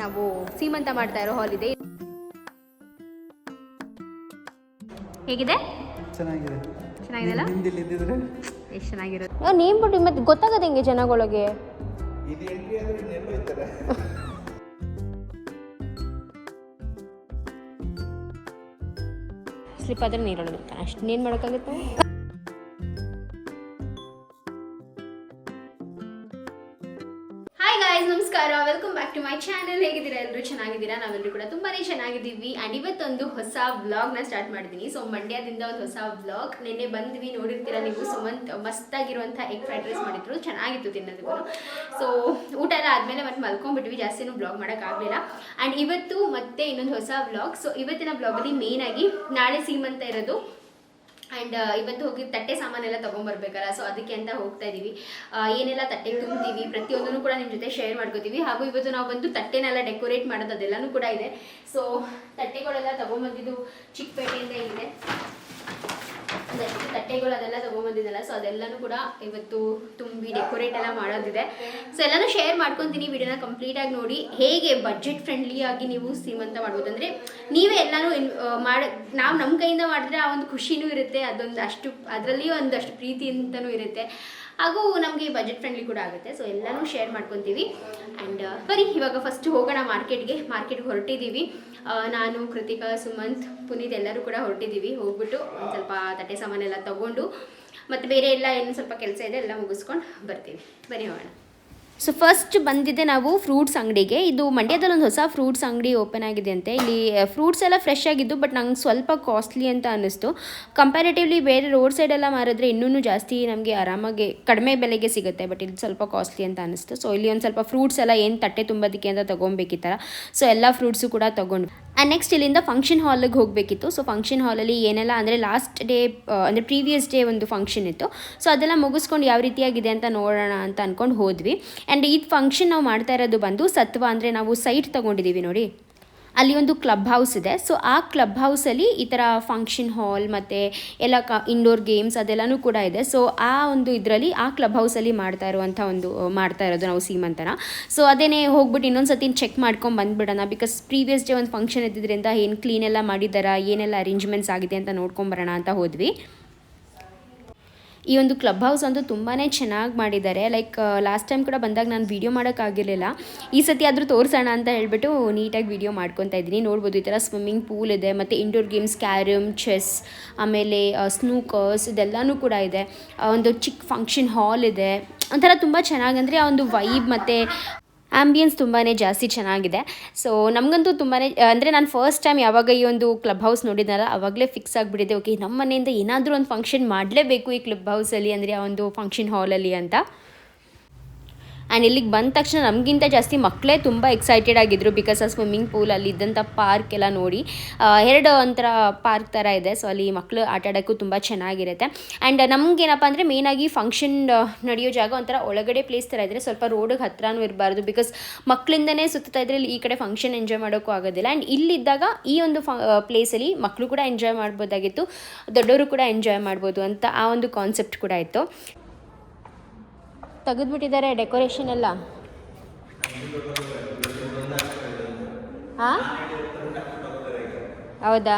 ನಾವು ಸೀಮಂತ ಮಾಡ್ತಾ ಇರೋ ಹಾಲ್ ಇದೆ. ಹೇಗಿದೆ? ಚೆನ್ನಾಗಿದೆ. ಚೆನ್ನಾಗಿದೆಲ್ಲ? ಹಿಂದಿಲ್ಲಿ ಇದ್ದಿದ್ರೆ ಎಷ್ಟು ಚೆನ್ನಾಗಿರುತ್ತೆ. ನೇಮ್ ಬಿಟ್ಟು ಮತ್ತೆ ಗೊತ್ತಾಗದೆ ಹೆಂಗೆ ಜನಗಳಿಗೆ? ಇದು ಎಂಟ್ರಿ ಆದ್ರೆ ಇನ್ನೆಲ್ಲೋ ಇರ್ತಾರೆ. ಸ್ಲಿಪ್ ಆದ್ರೆ ನೀರೊಳಗೆ ಅಷ್ಟನ್ನೇನು ಮಾಡೋಕ್ಕಾಗುತ್ತೆ. ನಮಸ್ಕಾರ, welcome back to my channel. ಹೇಗಿದ್ದೀರಾ? ಎಲ್ಲರೂ ಚೆನ್ನಾಗಿದ್ದೀರಾ? ನಾವೆಲ್ಲರೂ ಕೂಡ ತುಂಬಾನೇ ಚೆನ್ನಾಗಿದ್ದೀವಿ. ಆ್ಯಂಡ್ ಇವತ್ತೊಂದು ಹೊಸ ವ್ಲಾಗ್ನ ಸ್ಟಾರ್ಟ್ ಮಾಡಿದ್ದೀನಿ. ಸೊ ಮಂಡ್ಯದಿಂದ ಒಂದು ಹೊಸ ವ್ಲಾಗ್. ನಿನ್ನೆ ಬಂದ್ವಿ, ನೋಡಿರ್ತೀರಾ ನೀವು. ಸುಮಂತ್ ಮಸ್ತಾಗಿರುವಂಥ ಎಗ್ ಫ್ರೈಡ್ ರೈಸ್ ಮಾಡಿದ್ರು, ಚೆನ್ನಾಗಿತ್ತು ತಿನ್ನೋದಕ್ಕೂ. ಸೊ ಊಟ ಎಲ್ಲ ಆದಮೇಲೆ ಮತ್ತೆ ಮಲ್ಕೊಂಡ್ಬಿಟ್ವಿ, ಜಾಸ್ತಿನೂ ವ್ಲಾಗ್ ಮಾಡೋಕ್ಕಾಗಲಿಲ್ಲ. ಆ್ಯಂಡ್ ಇವತ್ತು ಮತ್ತೆ ಇನ್ನೊಂದು ಹೊಸ ವ್ಲಾಗ್. ಸೊ ಇವತ್ತಿನ ವ್ಲಾಗಲ್ಲಿ ಮೇನ್ ಆಗಿ ನಾಳೆ ಸೀಮಂತ ಇರೋದು. ಆ್ಯಂಡ್ ಇವತ್ತು ಹೋಗಿ ತಟ್ಟೆ ಸಾಮಾನೆಲ್ಲ ತೊಗೊಂಬರ್ಬೇಕಲ್ಲ, ಸೊ ಅದಕ್ಕೆ ಅಂತ ಹೋಗ್ತಾ ಇದ್ದೀವಿ. ಏನೆಲ್ಲ ತಟ್ಟೆಗೆ ತುಂಬ್ತೀವಿ ಪ್ರತಿಯೊಂದನ್ನು ಕೂಡ ನಿಮ್ಮ ಜೊತೆ ಶೇರ್ ಮಾಡ್ಕೋತೀವಿ. ಹಾಗೂ ಇವತ್ತು ನಾವು ಬಂದು ತಟ್ಟೆನೆಲ್ಲ ಡೆಕೋರೇಟ್ ಮಾಡೋದು ಅದೆಲ್ಲನೂ ಕೂಡ ಇದೆ. ಸೊ ತಟ್ಟೆಗಳೆಲ್ಲ ತೊಗೊಂಬಂದಿದ್ದು ಚಿಕ್ಕಪೇಟೆಯಿಂದ ಇದೆ. ತಟ್ಟೆಗಳು ಅದೆಲ್ಲ ತೊಗೊಂಬಂದಿದ್ದಲ್ಲ, ಸೊ ಅದೆಲ್ಲನೂ ಕೂಡ ಇವತ್ತು ತುಂಬಿ ಡೆಕೋರೇಟ್ ಎಲ್ಲ ಮಾಡೋದಿದೆ. ಸೊ ಎಲ್ಲನೂ ಶೇರ್ ಮಾಡ್ಕೊತೀನಿ. ವಿಡಿಯೋನ ಕಂಪ್ಲೀಟಾಗಿ ನೋಡಿ. ಹೇಗೆ ಬಜೆಟ್ ಫ್ರೆಂಡ್ಲಿಯಾಗಿ ನೀವು ಸೀಮಂತ ಮಾಡ್ಬೋದು ಅಂದರೆ ನೀವೇ ಎಲ್ಲನೂ ನಾವು ನಮ್ಮ ಕೈಯಿಂದ ಮಾಡಿದ್ರೆ ಆ ಒಂದು ಖುಷಿನೂ ಇರುತ್ತೆ, ಅದೊಂದು ಅಷ್ಟು ಅದರಲ್ಲಿಯೂ ಒಂದಷ್ಟು ಪ್ರೀತಿ ಅಂತಲೂ ಇರುತ್ತೆ, ಹಾಗೂ ನಮಗೆ ಬಜೆಟ್ ಫ್ರೆಂಡ್ಲಿ ಕೂಡ ಆಗುತ್ತೆ. ಸೊ ಎಲ್ಲನೂ ಶೇರ್ ಮಾಡ್ಕೊತೀವಿ. ಆ್ಯಂಡ್ ಬರೀ ಇವಾಗ ಫಸ್ಟ್ ಹೋಗೋಣ ಮಾರ್ಕೆಟ್ಗೆ ಹೊರಟಿದ್ದೀವಿ. ನಾನು, ಕೃತಿಕಾ, ಸುಮಂತ್, ಪುನೀತ್ ಎಲ್ಲರೂ ಕೂಡ ಹೊರಟಿದ್ದೀವಿ. ಹೋಗ್ಬಿಟ್ಟು ಒಂದು ಸ್ವಲ್ಪ ತಟ್ಟೆ ಸಾಮಾನೆಲ್ಲ ತೊಗೊಂಡು ಮತ್ತು ಬೇರೆ ಎಲ್ಲ ಏನು ಸ್ವಲ್ಪ ಕೆಲಸ ಇದೆ ಎಲ್ಲ ಮುಗಿಸ್ಕೊಂಡು ಬರ್ತೀವಿ. ಬನ್ನಿ ಹೋಗೋಣ. ಸೊ ಫಸ್ಟ್ ಬಂದಿದ್ದೆ ನಾವು ಫ್ರೂಟ್ಸ್ ಅಂಗಡಿಗೆ. ಇದು ಮಂಡ್ಯದಲ್ಲಿ ಒಂದು ಹೊಸ ಫ್ರೂಟ್ಸ್ ಅಂಗಡಿ ಓಪನ್ ಆಗಿದೆ ಅಂತೆ. ಇಲ್ಲಿ ಫ್ರೂಟ್ಸ್ ಎಲ್ಲ ಫ್ರೆಶ್ ಆಗಿದ್ದು, ಬಟ್ ನಂಗೆ ಸ್ವಲ್ಪ ಕಾಸ್ಟ್ಲಿ ಅಂತ ಅನ್ನಿಸ್ತು. ಕಂಪ್ಯಾರಿಟಿವ್ಲಿ ಬೇರೆ ರೋಡ್ ಸೈಡೆಲ್ಲ ಮಾರಿದ್ರೆ ಇನ್ನೂ ಜಾಸ್ತಿ ನಮಗೆ ಆರಾಮಾಗಿ ಕಡಿಮೆ ಬೆಲೆಗೆ ಸಿಗುತ್ತೆ, ಬಟ್ ಇಲ್ಲಿ ಸ್ವಲ್ಪ ಕಾಸ್ಟ್ಲಿ ಅಂತ ಅನ್ನಿಸ್ತು. ಸೊ ಇಲ್ಲಿ ಒಂದು ಸ್ವಲ್ಪ ಫ್ರೂಟ್ಸ್ ಎಲ್ಲ ಏನು ತಟ್ಟೆ ತುಂಬೋದಕ್ಕೆ ಅಂತ ತೊಗೊಬೇಕಿತ್ತಲ್ಲ, ಸೊ ಎಲ್ಲ ಫ್ರೂಟ್ಸು ಕೂಡ ತೊಗೊಂಡು. ಆ್ಯಂಡ್ ನೆಕ್ಸ್ಟ್ ಇಲ್ಲಿಂದ ಫಂಕ್ಷನ್ ಹಾಲಿಗೆ ಹೋಗಬೇಕಿತ್ತು. ಸೊ ಫಂಕ್ಷನ್ ಹಾಲಲ್ಲಿ ಏನೆಲ್ಲ ಅಂದರೆ ಲಾಸ್ಟ್ ಡೇ ಅಂದರೆ ಪ್ರೀವಿಯಸ್ ಡೇ ಒಂದು ಫಂಕ್ಷನ್ ಇತ್ತು. ಸೊ ಅದೆಲ್ಲ ಮುಗಿಸ್ಕೊಂಡು ಯಾವ ರೀತಿಯಾಗಿದೆ ಅಂತ ನೋಡೋಣ ಅಂತ ಅಂದ್ಕೊಂಡು ಹೋದ್ವಿ. ಆ್ಯಂಡ್ ಈ ಫಂಕ್ಷನ್ ನಾವು ಮಾಡ್ತಾ ಇರೋದು ಬಂದು ಸತ್ವ, ಅಂದರೆ ನಾವು ಸೈಟ್ ತೊಗೊಂಡಿದ್ದೀವಿ ನೋಡಿ, ಅಲ್ಲಿ ಒಂದು ಕ್ಲಬ್ ಹೌಸ್ ಇದೆ. ಸೊ ಆ ಕ್ಲಬ್ ಹೌಸಲ್ಲಿ ಈ ಥರ ಫಂಕ್ಷನ್ ಹಾಲ್ ಮತ್ತು ಎಲ್ಲ ಇಂಡೋರ್ ಗೇಮ್ಸ್ ಅದೆಲ್ಲನೂ ಕೂಡ ಇದೆ. ಸೊ ಆ ಒಂದು ಇದರಲ್ಲಿ ಆ ಕ್ಲಬ್ ಹೌಸಲ್ಲಿ ಮಾಡ್ತಾ ಇರೋದು ನಾವು ಸೀಮಂತನ. ಸೊ ಅದೇನೇ ಹೋಗ್ಬಿಟ್ಟು ಇನ್ನೊಂದು ಸತಿ ಚೆಕ್ ಮಾಡ್ಕೊಂಡು ಬಂದುಬಿಡೋಣ. ಬಿಕಾಸ್ ಪ್ರೀವಿಯಸ್ ಡೇ ಒಂದು ಫಂಕ್ಷನ್ ಇದ್ದಿದ್ದರಿಂದ ಏನು ಕ್ಲೀನ್ ಎಲ್ಲ ಮಾಡಿದ್ದಾರಾ, ಏನೆಲ್ಲ ಅರೇಂಜ್ಮೆಂಟ್ಸ್ ಆಗಿದೆ ಅಂತ ನೋಡ್ಕೊಂಬರೋಣ ಅಂತ ಹೋದ್ವಿ. ಈ ಒಂದು ಕ್ಲಬ್ ಹೌಸ್ ಅಂತೂ ತುಂಬಾ ಚೆನ್ನಾಗಿ ಮಾಡಿದ್ದಾರೆ. ಲೈಕ್ ಲಾಸ್ಟ್ ಟೈಮ್ ಕೂಡ ಬಂದಾಗ ನಾನು ವೀಡಿಯೋ ಮಾಡೋಕ್ಕಾಗಿರಲಿಲ್ಲ, ಈ ಸತಿ ಆದರೂ ತೋರಿಸೋಣ ಅಂತ ಹೇಳ್ಬಿಟ್ಟು ನೀಟಾಗಿ ವೀಡಿಯೋ ಮಾಡ್ಕೊತಾ ಇದ್ದೀನಿ. ನೋಡ್ಬೋದು ಈ ಥರ ಸ್ವಿಮ್ಮಿಂಗ್ ಪೂಲ್ ಇದೆ, ಮತ್ತು ಇಂಡೋರ್ ಗೇಮ್ಸ್ ಕ್ಯಾರಮ್, ಚೆಸ್, ಆಮೇಲೆ ಸ್ನೂಕರ್ಸ್ ಇದೆಲ್ಲನೂ ಕೂಡ ಇದೆ. ಒಂದು ಚಿಕ್ಕ ಫಂಕ್ಷನ್ ಹಾಲ್ ಇದೆ. ಒಂಥರ ತುಂಬ ಚೆನ್ನಾಗಂದರೆ ಆ ಒಂದು ವೈಬ್ ಮತ್ತು ಆ್ಯಂಬಿಯನ್ಸ್ ತುಂಬಾ ಜಾಸ್ತಿ ಚೆನ್ನಾಗಿದೆ. ಸೊ ನಮಗಂತೂ ತುಂಬಾ ಅಂದರೆ ನಾನು ಫಸ್ಟ್ ಟೈಮ್ ಯಾವಾಗ ಈ ಒಂದು ಕ್ಲಬ್ ಹೌಸ್ ನೋಡಿದ್ನಲ್ಲ, ಆವಾಗಲೇ ಫಿಕ್ಸ್ ಆಗಿಬಿಟ್ಟಿದೆ, ಓಕೆ ನಮ್ಮ ಮನೆಯಿಂದ ಏನಾದರೂ ಒಂದು ಫಂಕ್ಷನ್ ಮಾಡಲೇಬೇಕು ಈ ಕ್ಲಬ್ ಹೌಸಲ್ಲಿ, ಅಂದರೆ ಆ ಒಂದು ಫಂಕ್ಷನ್ ಹಾಲಲ್ಲಿ ಅಂತ. ಆ್ಯಂಡ್ ಇಲ್ಲಿಗೆ ಬಂದ ತಕ್ಷಣ ನಮಗಿಂತ ಜಾಸ್ತಿ ಮಕ್ಕಳೇ ತುಂಬ ಎಕ್ಸೈಟೆಡ್ ಆಗಿದ್ದರು. ಬಿಕಾಸ್ ಆ ಸ್ವಿಮ್ಮಿಂಗ್ ಪೂಲ್ ಅಲ್ಲಿ ಇದ್ದಂಥ ಪಾರ್ಕ್ ಎಲ್ಲ ನೋಡಿ, ಎರಡು ಒಂಥರ ಪಾರ್ಕ್ ಥರ ಇದೆ. ಸೊ ಅಲ್ಲಿ ಮಕ್ಕಳು ಆಟ ಆಡೋಕ್ಕೂ ತುಂಬ ಚೆನ್ನಾಗಿರುತ್ತೆ. ಆ್ಯಂಡ್ ನಮಗೇನಪ್ಪ ಅಂದರೆ ಮೇಯ್ನಾಗಿ ಫಂಕ್ಷನ್ ನಡೆಯೋ ಜಾಗ ಒಂಥರ ಒಳಗಡೆ ಪ್ಲೇಸ್ ಥರ ಇದ್ದರೆ ಸ್ವಲ್ಪ ರೋಡಿಗೆ ಹತ್ರನೂ ಇರಬಾರ್ದು. ಬಿಕಾಸ್ ಮಕ್ಕಳಿಂದನೇ ಸುತ್ತಾ ಇದ್ರೆ ಈ ಕಡೆ ಫಂಕ್ಷನ್ ಎಂಜಾಯ್ ಮಾಡೋಕ್ಕೂ ಆಗೋದಿಲ್ಲ. ಆ್ಯಂಡ್ ಇಲ್ಲಿದ್ದಾಗ ಈ ಒಂದು ಪ್ಲೇಸಲ್ಲಿ ಮಕ್ಕಳು ಕೂಡ ಎಂಜಾಯ್ ಮಾಡ್ಬೋದಾಗಿತ್ತು, ದೊಡ್ಡವರು ಕೂಡ ಎಂಜಾಯ್ ಮಾಡ್ಬೋದು ಅಂತ ಆ ಒಂದು ಕಾನ್ಸೆಪ್ಟ್ ಕೂಡ ಇತ್ತು. ತೆಗೆದುಬಿಟ್ಟಿದ್ದಾರೆ ಡೆಕೋರೇಷನ್ ಎಲ್ಲ. ಹಾಂ ಹೌದಾ?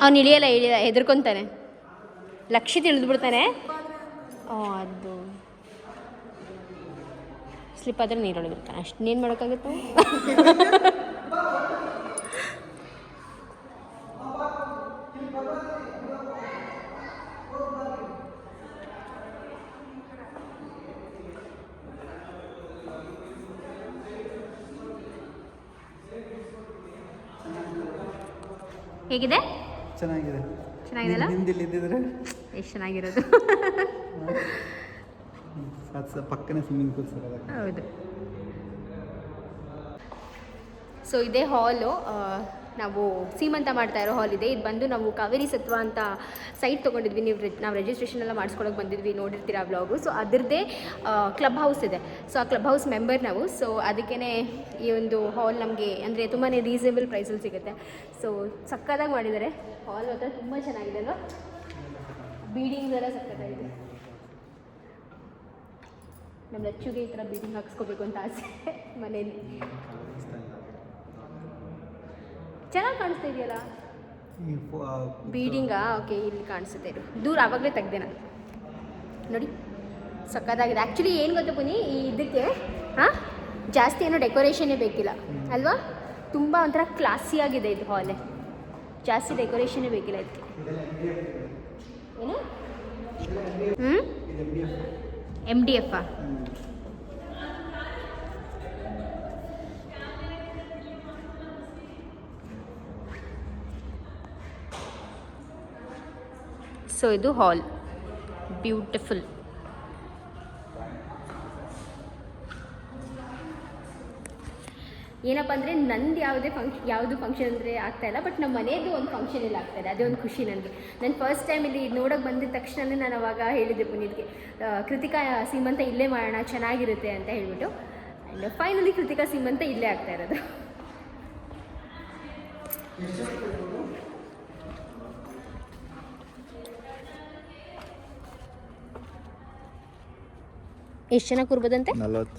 ಅವ್ನು ಇಳಿಯಲ್ಲ ಹೆದರ್ಕೊತಾನೆ, ಲಕ್ಷ ತಿಳಿದ್ಬಿಡ್ತಾನೆ. ಅದು ಸ್ಲಿಪ್ ಆದರೆ ನೀರೊಳಗಿರ್ತಾನೆ, ಅಷ್ಟನ್ನೇನು ಮಾಡೋಕ್ಕಾಗುತ್ತೆ. ಹೇಗಿದೆ? ಚೆನ್ನಾಗಿದೆ. ಚೆನ್ನಾಗಿದೆಲ್ಲ? ಹಿಂದಿಲ್ಲಿ ಇದ್ದಿದ್ರೆ ಎಷ್ಟು ಚೆನ್ನಾಗಿರೋದು. ಪಕ್ಕನೇ ಸ್ವಿಮ್ಮಿಂಗ್ ಪೂಲ್ ಸರ್. ಹೌದು. ಸೊ ಇದೇ ಹಾಲು. ನಾವು ಸೀಮಂತ ಮಾಡ್ತಾ ಇರೋ ಹಾಲ್ ಇದೆ. ಇದು ಬಂದು ನಾವು ಕಾವೇರಿ ಸತ್ವ ಅಂತ ಸೈಟ್ ತೊಗೊಂಡಿದ್ವಿ. ನಾವು ರಿಜಿಸ್ಟ್ರೇಷನ್ ಎಲ್ಲ ಮಾಡಿಸ್ಕೊಳಕ್ಕೆ ಬಂದಿದ್ವಿ, ನೋಡಿರ್ತೀರ ವ್ಲಾಗು. ಸೊ ಅದರದ್ದೇ ಕ್ಲಬ್ ಹೌಸ್ ಇದೆ. ಸೊ ಆ ಕ್ಲಬ್ ಹೌಸ್ ಮೆಂಬರ್ ನಾವು. ಸೊ ಅದಕ್ಕೇ ಈ ಒಂದು ಹಾಲ್ ನಮಗೆ ಅಂದರೆ ತುಂಬಾ ರೀಸನೇಬಲ್ ಪ್ರೈಸಲ್ಲಿ ಸಿಗುತ್ತೆ. ಸೊ ಸಕ್ಕತ್ತಾಗಿ ಮಾಡಿದ್ದಾರೆ. ಹಾಲ್ ಮಾತ್ರ ತುಂಬ ಚೆನ್ನಾಗಿದೆ ಅಲ್ವಾ? ಬೀಡಿಂಗ್ಸ್ ಎಲ್ಲ ಸಕ್ಕತ್ತಾಗಿದೆ. ನಮ್ಮ ಲಚ್ಚುಗೆ ಈ ಥರ ಬೀಡಿಂಗ್ ಹಾಕ್ಸ್ಕೋಬೇಕು ಅಂತ ಆಸೆ ಮನೇಲಿ. ಚೆನ್ನಾಗಿ ಕಾಣಿಸ್ತಾ ಇದೆಯಲ್ಲ ಬೀಡಿಂಗಾ? ಓಕೆ, ಇಲ್ಲಿ ಕಾಣಿಸುತ್ತೆ. ದೂರ ಆವಾಗಲೇ ತೆಗ್ದೆ ನಾನು. ನೋಡಿ ಸಕ್ಕತ್ತಾಗಿದೆ. ಆ್ಯಕ್ಚುಲಿ ಏನು ಗೊತ್ತಾ ಪುನಿ, ಈ ಇದಕ್ಕೆ ಜಾಸ್ತಿ ಏನೋ ಡೆಕೋರೇಷನ್ನೇ ಬೇಕಿಲ್ಲ ಅಲ್ವಾ? ತುಂಬ ಒಂಥರ ಕ್ಲಾಸಿಯಾಗಿದೆ ಇದು ಹಾಲೆ. ಜಾಸ್ತಿ ಡೆಕೋರೇಷನ್ನೇ ಬೇಕಿಲ್ಲ ಇದಕ್ಕೆ. ಏನು MDF ಸೊ ಇದು ಹಾಲ್ ಬ್ಯೂಟಿಫುಲ್. ಏನಪ್ಪ ಅಂದರೆ ನಂದು ಯಾವುದು ಫಂಕ್ಷನ್ ಅಂದರೆ ಆಗ್ತಾಯಿಲ್ಲ, ಬಟ್ ನಮ್ಮ ಮನೆಯದು ಒಂದು ಫಂಕ್ಷನ್ ಇಲ್ಲಿ ಆಗ್ತಾಯಿದೆ. ಅದೇ ಒಂದು ಖುಷಿ ನನಗೆ. ನಾನು ಫಸ್ಟ್ ಟೈಮ್ ಇಲ್ಲಿ ನೋಡೋಕ್ಕೆ ಬಂದಿದ್ದ ತಕ್ಷಣವೇ ನಾನು ಅವಾಗ ಹೇಳಿದ್ದೆ ಪುನೀತ್ಗೆ, ಕೃತಿಕಾ ಸೀಮಂತ ಇಲ್ಲೇ ಮಾಡೋಣ ಚೆನ್ನಾಗಿರುತ್ತೆ ಅಂತ ಹೇಳಿಬಿಟ್ಟು. ಆ್ಯಂಡ್ ಫೈನಲಿ ಕೃತಿಕಾ ಸೀಮಂತ ಇಲ್ಲೇ ಆಗ್ತಾ ಇರೋದು. ಎಷ್ಟು ಜನ ಕೂರ್ಬೋದಂತೆ? 40.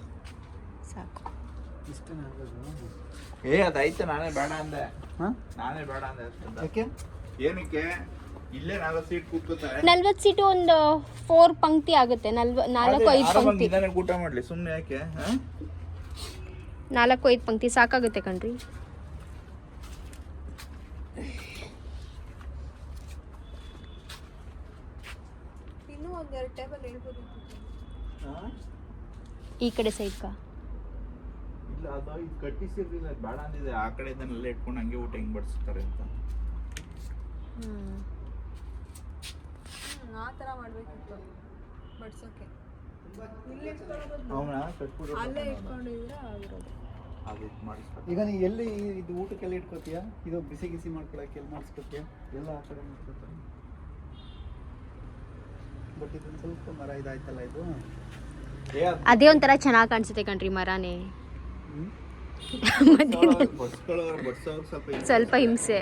ಸಾಕು. ಅದೈತೆ. ನಾನೇ ಬೇಡ ಅಂದೆ. ಯಾಕೆ? ಏನಕ್ಕೆ? ಇಲ್ಲೇ 40 ಸೀಟ್ ಕೂತ್ಕೋತಾರೆ. 40 ಸೀಟು ಒಂದು 4 ಪಂಕ್ತಿ ಆಗುತ್ತೆ. 4-5 ಪಂಕ್ತಿ. ಊಟ ಮಾಡ್ಲಿ ಸುಮ್ಮನೆ ಯಾಕೆ? 4-5 ಪಂಕ್ತಿ ಸಾಕಾಗುತ್ತೆ ಕಣ್ರಿ. ಇನ್ನೂ ಒಂದೆರಡು ಟೇಬಲ್ ಹೇಳ್ಬೋದು. ಈ ಕಡೆ ಸೈಡ್ ಇಲ್ಲ, ಅದು ಇದು ಕಟ್ಟಿಸಿರ್ಲಿಲ್ಲ, ಬೇಡ ಅಂದಿದೆ. ಆ ಕಡೆ ಇದನ್ನೆಲ್ಲ ಇಟ್ಕೊಂಡು ಹಂಗೆ ಊಟ ಹೆಂಗ್ ಬಡಿಸ್ತಾರೆ ಅಂತ. ಆ ಥರ ಮಾಡಬೇಕಿತ್ತು ಬಡ್ಸೋಕ್ಕೆ. ಅವನ ಕಟ್ಬಿಟ್ಟು ಅಲ್ಲೇ ಇಟ್ಕೊಂಡಿದ್ರೆ ಆಗಿರೋದು. ಅದು ಇದು ಮಾಡಿಸ್ತಾರೆ. ಈಗ ನೀ ಎಲ್ಲಿ ಇದು ಊಟಕ್ಕೆಲ್ಲ ಇಟ್ಕೋತೀಯಾ? ಇದು ಬಿಸಿ ಗಿಸಿ ಮಾಡ್ಕೊಳಕ್ಕೆ ಎಲ್ಲಿ ಮಾಡಿಸ್ಕೋತೀಯ? ಎಲ್ಲ ಆ ಕಡೆ ಮಾಡ್ಕೋತಾರೆ. ಬಟ್ ಇದೊಂದು ಸ್ವಲ್ಪ ಮರ ಇದಾಯ್ತಲ್ಲ ಇದು. ಅದೇ ಒಂಥರ ಚೆನ್ನಾಗಿ ಕಾಣಿಸುತ್ತೆ ಕಣ್ರಿ ಮರನೇ. ಸ್ವಲ್ಪ ಹಿಂಸೆ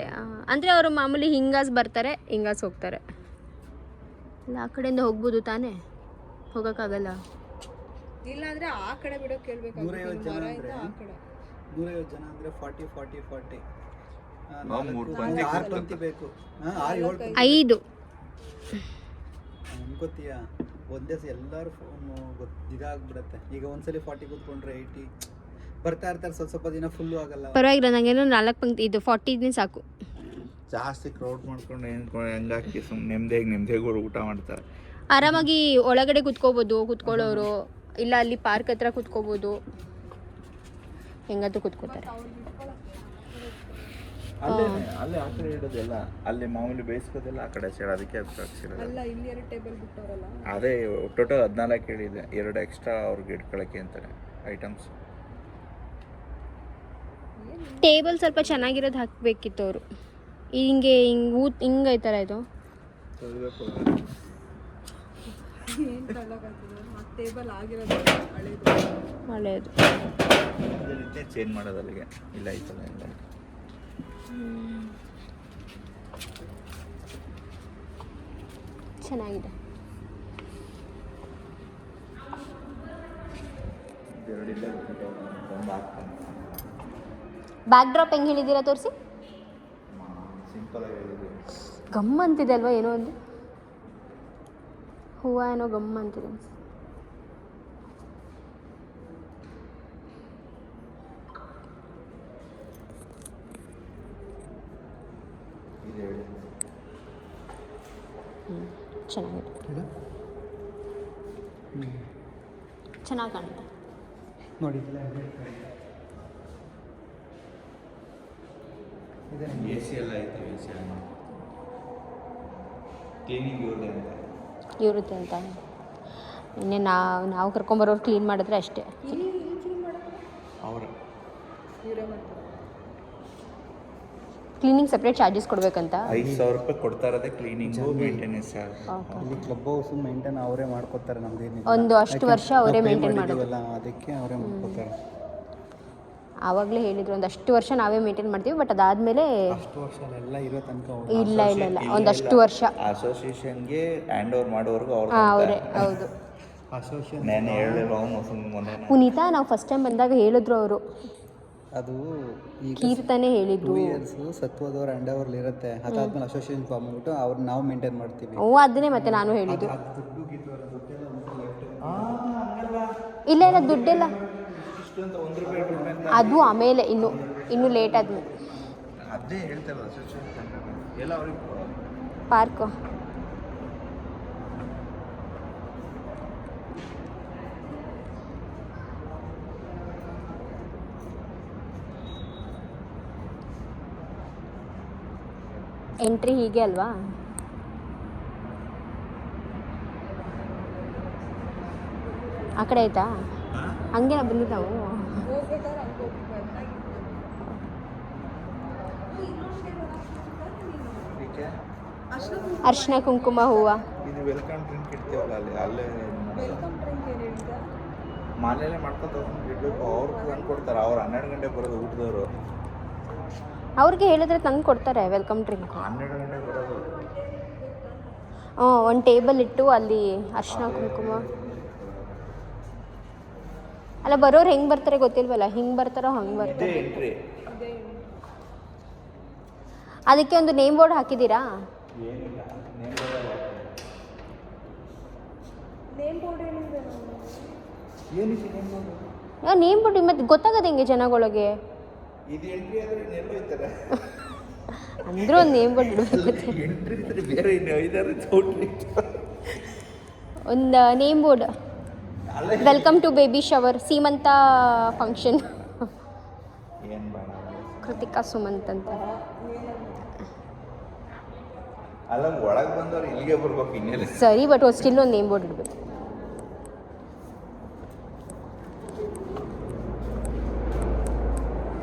ಅಂದರೆ ಅವರು ಮಾಮೂಲಿ ಹಿಂಗಾಸ್ ಬರ್ತಾರೆ, ಹಿಂಗಾಸ್ ಹೋಗ್ತಾರೆ. ಇಲ್ಲ ಆ ಕಡೆಯಿಂದ ಹೋಗ್ಬೋದು ತಾನೇ? ಹೋಗೋಕ್ಕಾಗಲ್ಲ. ಇಲ್ಲಾಂದ್ರೆ ಆ ಕಡೆ ಬಿಡೋಕೆ ಕೇಳಬೇಕು. 150 ಜನ ಅಂದರೆ 40 6 ಪಂಕ್ತಿ ಬೇಕು. 6-7 5 ಅನ್ಕೋತೀಯ ಒಂದೇ ಎಲ್ಲರೂ ಫೋನ್ ಇದಾಗ್ಬಿಡತ್ತೆ. ಈಗ ಒಂದ್ಸಲಿ 40 ಕೂತ್ಕೊಂಡ್ರೆ 80 ಬರ್ತಾ ಇರ್ತಾರೆ. ಸ್ವಲ್ಪ ದಿನ ಫುಲ್ಲು ಆಗಲ್ಲ. ಪರವಾಗಿಲ್ಲ, ನನಗೇನೋ 4 ಪಂಕ್ತಿ ಇದು 40 ಸಾಕು. ಜಾಸ್ತಿ ಕ್ರೌಡ್ ಮಾಡ್ಕೊಂಡು ಹೆಂಗಾಕಿ ಸುಮ್ಮನೆ ನೆಮ್ಮದಿಯಾಗಿ ಊಟ ಮಾಡ್ತಾರೆ. ಆರಾಮಾಗಿ ಒಳಗಡೆ ಕುತ್ಕೊಳ್ಳೋರು, ಇಲ್ಲ ಅಲ್ಲಿ ಪಾರ್ಕ್ ಹತ್ರ ಕುತ್ಕೋಬೋದು, ಹೆಂಗಾದ್ರೂ ಕುತ್ಕೋತಾರೆ. ಅಲ್ಲೇ ಆ ಕಡೆ ಇಡೋದೆಲ್ಲ ಅಲ್ಲಿ ಮಾಮೂಲಿ ಬೇಯಿಸ್ಕೋದೆಲ್ಲ ಆ ಕಡೆ ಸೈಡ್, ಅದಕ್ಕೆ ಅದು ಹಾಕ್ಸಿರೋದು. ಅಲ್ಲ, ಇಲ್ಲಿ 2 ಟೇಬಲ್ ಬಿಟ್ಟವರಲ್ಲ. ಅದೇ ಟೋಟಲ್ 14 ಹೇಳಿದೆ. 2 ಎಕ್ಸ್ಟ್ರಾ ಅವ್ರಿಗೆ ಇಟ್ಕೊಳ್ಳೋಕ್ಕೆ ಅಂತಾರೆ ಐಟಮ್ಸ್. ಟೇಬಲ್ ಸ್ವಲ್ಪ ಚೆನ್ನಾಗಿರೋದು ಹಾಕಬೇಕಿತ್ತು ಅವರು. ಹಿಂಗೈತಲ್ಲ ಇದು. ಏನು ತಗೊಳಕಾಗ್ತದೆ? ಆ ಟೇಬಲ್ ಆಗಿರೋದು ಹಳೇದು. ಚೇಂಜ್ ಮಾಡೋದು ಅಲ್ಲಿಗೆ. ಇಲ್ಲ ಐತಲ್ಲ ಇಲ್ಲ. ಚೆನ್ನಾಗಿದೆ. ಬ್ಯಾಕ್ ಡ್ರಾಪ್ ಹೆಂಗೆ ಹೇಳಿದ್ದೀರಾ ತೋರಿಸಿ. ಸಿಂಪಲ್ ಆಗಿ ಹೇಳಿದ್ರು. ಗಮ್ ಅಂತಿದೆ ಅಲ್ವಾ? ಏನೋ ಒಂದು ಹೂವು ಏನೋ ಗಮ್ ಅಂತಿದೆ. ಚೆನ್ನಾಗಿದೆ, ಚೆನ್ನಾಗಿ ಕಾಣುತ್ತೆ ನೋಡಿ. ಎ ಸಿ ಎಲ್ಲ ಐತೆ. ಎ ಸಿ ಎಲ್ಲ ಕ್ಲೀನಿಂಗ್ ಇರುತ್ತೆ ಅಂತ ಇನ್ನೇ ನಾವು ಕರ್ಕೊಂಬರೋರು ಕ್ಲೀನ್ ಮಾಡಿದ್ರೆ ಅಷ್ಟೇ. ಅವರ ಇವರೇ ಮಾಡ್ತಾರೆ. ಕ್ಲೀನಿಂಗ್ ಸಪ್ರೇಟ್ ಚಾರ್ಜಸ್ ಕೊಡಬೇಕಂತ. 5,000 ರೂಪಾಯಿ ಕೊಡ್ತಾ ಇರೋದೇ ಕ್ಲೀನಿಂಗು ಮೇಂಟೆನೆನ್ಸ್ ಚಾರ್ಜ್. ಇಲ್ಲಿ ಕ್ಲಬ್ ಹೌಸ್ ಮೇಂಟೈನ್ ಅವರೇ ಮಾಡ್ಕೊತಾರೆ, ನಮ್ದೇನಿಲ್ಲ. ಒಂದು ಅಷ್ಟು ವರ್ಷ ಅವರೇ ಮೇಂಟೈನ್ ಮಾಡೋದು. ಅದಕ್ಕೆ ಅವರೇ ಮಾಡ್ಕೊತಾರೆ. ಆವಾಗಲೇ ಹೇಳಿದ್ರು ಒಂದಷ್ಟು ವರ್ಷ ನಾವೇ ಮೇಂಟೈನ್ ಮಾಡ್ತೀವಿ, ಬಟ್ ಅದಾದಮೇಲೆ ಅಷ್ಟು ವರ್ಷ ಎಲ್ಲ ಇರೋ ತನಕ ಇಲ್ಲ ಒಂದಷ್ಟು ವರ್ಷ ಅಸೋಸಿಯೇಷನ್ಗೆ ಹ್ಯಾಂಡ್ ಓವರ್ ಮಾಡೋವರೆಗೂ ಅವರೇ. ಹೌದು, ಅಸೋಸಿಯೇಷನ್ ನಾನು ಹೇಳಿರೋ ಮೊನ್ನೆ ಪುನೀತಾ ನಾವು ಫಸ್ಟ್ ಟೈಮ್ ಬಂದಾಗ ಹೇಳಿದ್ರು ಅವರು, ಅದು ಈಗ ಕೀರ್ತನೆ ಹೇಳಿದ್ರು. 2 years ಸತ್ವದವ್ರ ಹ್ಯಾಂಡ್ ಓವರ್ಲಿ ಇರುತ್ತೆ. ಅದಾದ್ಮೇಲೆ ಅಸೋಸಿಯೇಷನ್ ಫಾರ್ಮ್ ಮಾಡ್ಬಿಟ್ಟು ಅವ್ರು ನಾವು ಮೇಂಟೈನ್ ಮಾಡ್ತೀವಿ. ಅದನ್ನೇ ಮತ್ತೆ ನಾನು ಹೇಳಿದ್ದು. ದುಡ್ಡು ಗಿಟ್ಟು ದುಡ್ಡೆಲ್ಲ ಇಲ್ಲ ದುಡ್ಡೆಲ್ಲ ₹1 ಅದು ಆಮೇಲೆ ಇನ್ನು ಲೇಟ್ ಆದ್ಮೇಲೆ. ಅದೇ ಹೇಳ್ತಾರೆ ಅಸೋಸಿಯೇಷನ್ ಎಲ್ಲ ಅವ್ರಿಗೆ ಪಾರ್ಕು ಎಂಟ್ರಿ ಹೀಗೆ ಅಲ್ವಾ? ಆ ಕಡೆ ಆಯ್ತಾ? ಹಂಗೆ ಬಂದಿದ್ದು ನಾವು. ಹೋಗ್ಬೇಕಾದ್ರೆ ಹಂಗೆ ಹೋಗ್ಬೇಕಾದ್ರೆ ಅರ್ಶಿನ ಕುಂಕುಮ ಹೂವು ಇದು ವೆಲ್ಕಮ್ ಡ್ರಿಂಕ್ ಇಡ್ತೀವಲ್ಲ ಅಲ್ಲೇ ವೆಲ್ಕಮ್ ಡ್ರಿಂಕ್ ಏನು ಹೇಳಿದ್ದೆ? ಮನೇಲೆ ಮಾಡ್ಕೊಂಡು ಇಡಬೇಕು. ಅವ್ರು ತಂದು ಕೊಡ್ತಾರೆ. ಅವ್ರು 12 ಗಂಟೆಗೆ ಬರೋದು ಊಟದವರು. ಅವ್ರಿಗೆ ಹೇಳಿದ್ರೆ ತಂದು ಕೊಡ್ತಾರೆ ವೆಲ್ಕಮ್ ಡ್ರಿಂಕ್. 12 ಗಂಟೆಗೆ ಬರೋದು. ಒಂದು ಟೇಬಲ್ ಇಟ್ಟು ಅಲ್ಲಿ ಅರ್ಶಿನ ಕುಂಕುಮ. ಅಲ್ಲ ಬರೋರು ಹೆಂಗೆ ಬರ್ತಾರೆ ಗೊತ್ತಿಲ್ವಲ್ಲ, ಹಿಂಗೆ ಬರ್ತಾರೋ ಹಂಗೆ ಬರ್ತಾರೆ. ಇದೇ ಎಂಟ್ರಿ. ಅದಕ್ಕೆ ಒಂದು ನೇಮ್ ಬೋರ್ಡ್ ಹಾಕಿದ್ದೀರಾ? ಏನಿಲ್ಲ, ನೇಮ್ ಬೋರ್ಡ್ ಏನಿದೆ? ಏನಕ್ಕೆ ನೇಮ್ ಬೋರ್ಡ್? ನೇಮ್ ಬೋರ್ಡ್ ಮತ್ತೆ ಗೊತ್ತಾಗದೆ ಹೆಂಗೆ ಜನಗಳಿಗೆ? ಇದು ಎಂಟ್ರಿ ಆದರೆ ಇನ್ನೆಲ್ಲೋ ಇರ್ತಾರೆ. ಅಂದ್ರೂ ಒಂದು ನೇಮ್ ಬೋರ್ಡ್ ಇಡಬೇಕು. ಎಂಟ್ರಿ ಇದ್ರೆ ಬೇರೆ ಇನ್ನು 5-6 ಚೌಟ್ರಿ ಒಂದು name board. Welcome to baby shower Seemantha function. ಏನು ಬೇಡ ಕೃತಿಕಾ ಸುಮಂತ್ ಅಂತ. ಅಲ್ಲ ಒಳಗೆ ಬಂದವ್ರು ಇಲ್ಲಿಗೆ ಬರ್ಬೇಕು ಇನ್ನೆಲ್ಲ. ಸರಿ, ಬಟ್ ಸ್ಟಿಲ್ ಒಂದು ನೇಮ್ ಬೋರ್ಡ್ ಇಡಬೇಕು.